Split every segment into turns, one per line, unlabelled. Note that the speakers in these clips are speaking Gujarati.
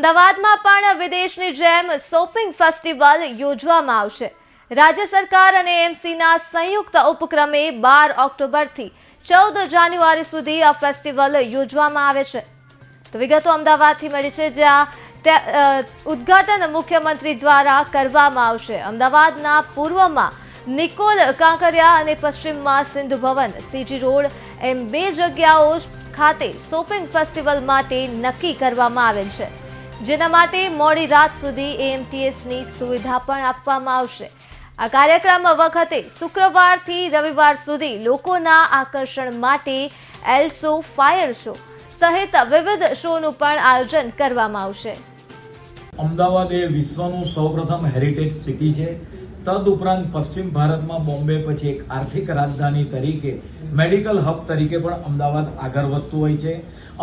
અમદાવાદમાં પણ વિદેશની જેમ શોપિંગ ફેસ્ટિવલ યોજવામાં આવશે। રાજ્ય સરકાર અને એએમસીના સંયુક્ત ઉપક્રમે 12 ઓક્ટોબરથી 14 જાન્યુઆરી સુધી આ ફેસ્ટિવલ યોજવામાં આવે છે। તો વિગતો અમદાવાદથી મળી છે, જ્યાં ઉદ્ઘાટન મુખ્યમંત્રી દ્વારા કરવામાં આવશે। અમદાવાદના પૂર્વમાં નિકોલ કાંકરિયા અને પશ્ચિમમાં સિંધુ ભવન સીજી રોડ એમ 2 જગ્યાઓ ખાતે શોપિંગ ફેસ્ટિવલ માટે નક્કી કરવામાં આવેલ છે, જેના માટે મોડી રાત સુધી એએમટીએસની સુવિધા પણ આપવામાં આવશે। આ કાર્યક્રમ વખતે શુક્રવારથી રવિવાર સુધી લોકોના આકર્ષણ માટે એલ શો, ફાયર શો સહિત વિવિધ શોનું પણ આયોજન કરવામાં આવશે।
અમદાવાદ એ વિશ્વનું સૌપ્રથમ હેરિટેજ સિટી છે। તદુપરાંત પશ્ચિમ ભારતમાં બોમ્બે પછી એક આર્થિક રાજધાની તરીકે, મેડિકલ હબ તરીકે પણ અમદાવાદ આગળ વધતું હોય છે।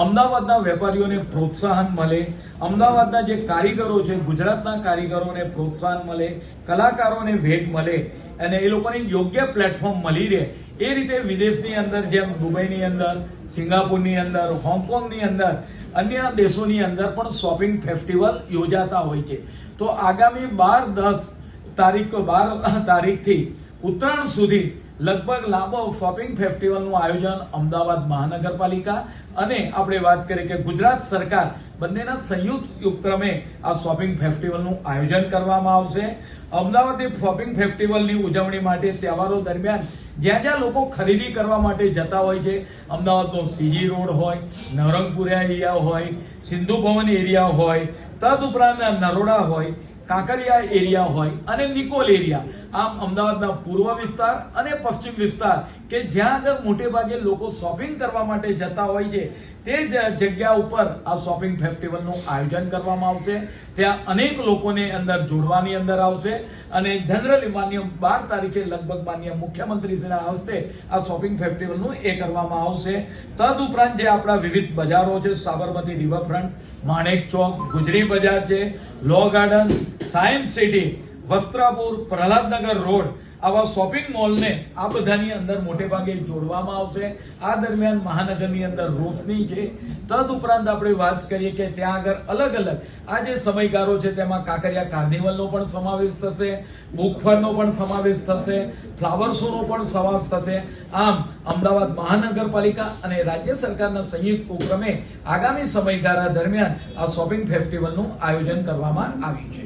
અમદાવાદના વેપારીઓને પ્રોત્સાહન મળે, અમદાવાદના જે કારીગરો છે, ગુજરાતના કારીગરોને પ્રોત્સાહન મળે, કલાકારોને વેગ મળે અને એ લોકોને યોગ્ય પ્લેટફોર્મ મળી રહે, એ રીતે વિદેશની અંદર જેમ દુબઈની અંદર, સિંગાપુરની અંદર, હોંગકોંગની અંદર, અન્ય દેશોની અંદર પણ શોપિંગ ફેસ્ટિવલ યોજાતા હોય છે। તો આગામી 12 તારીખથી ઉત્તરાયણ સુધી લગભગ લાંબો શોપિંગ ફેસ્ટિવલનું આયોજન અમદાવાદ મહાનગરપાલિકા અને આપણે વાત કરીએ કે ગુજરાત સરકાર બંનેના સંયુક્ત ઉપક્રમે આ શોપિંગ ફેસ્ટિવલનું આયોજન કરવામાં આવશે। અમદાવાદની શોપિંગ ફેસ્ટિવલની ઉજવણી માટે તહેવારો દરમિયાન જ્યાં જ્યાં લોકો ખરીદી કરવા માટે જતા હોય છે, અમદાવાદનો સીજી રોડ હોય, નવરંગપુરા એરિયા હોય, સિંધુ ભવન એરિયા હોય, તદુપરાંત નરોડા હોય, કાંકરિયા એરિયા હોય અને નિકોલ એરિયા, આમ અમદાવાદના પૂર્વ વિસ્તાર અને પશ્ચિમ વિસ્તાર કે જ્યાં આગળ મોટે ભાગે લોકો શોપિંગ કરવા માટે જતા હોય છે, તે જગ્યા ઉપર આ શોપિંગ ફેસ્ટિવલનું આયોજન કરવામાં આવશે। ત્યાં અનેક લોકોને અંદર જોડવાની અંદર આવશે અને જનરલી માન્ય 12 તારીખે લગભગ માન્ય મુખ્યમંત્રીશ્રીના હસ્તે આ શોપિંગ ફેસ્ટિવલનું એ કરવામાં આવશે। તદુપરાંત જે આપણા વિવિધ બજારો છે, સાબરમતી રિવરફ્રન્ટ, માણેક ચોક, ગુજરી બજાર છે, Law Garden, Science City, Vastrapur, Prahladnagar road, આવા શોપિંગ મોલને આ બધાની અંદર મોટે ભાગે જોડવામાં આવશે। આ દરમિયાન મહાનગરની અંદર રોશની છે। તદુપરાંત આપણે વાત કરીએ કે ત્યાં આગળ અલગ અલગ આ જે સમયગાળો છે તેમાં કાંકરિયા કાર્નિવલનો પણ સમાવેશ થશે, બુક ફેરનો પણ સમાવેશ થશે, ફ્લાવર શોનો પણ સમાવેશ થશે। આમ અમદાવાદ મહાનગરપાલિકા અને રાજ્ય સરકારના સંયુક્ત ઉપક્રમે આગામી સમયગાળા દરમિયાન આ શોપિંગ ફેસ્ટિવલનું આયોજન કરવામાં આવ્યું છે।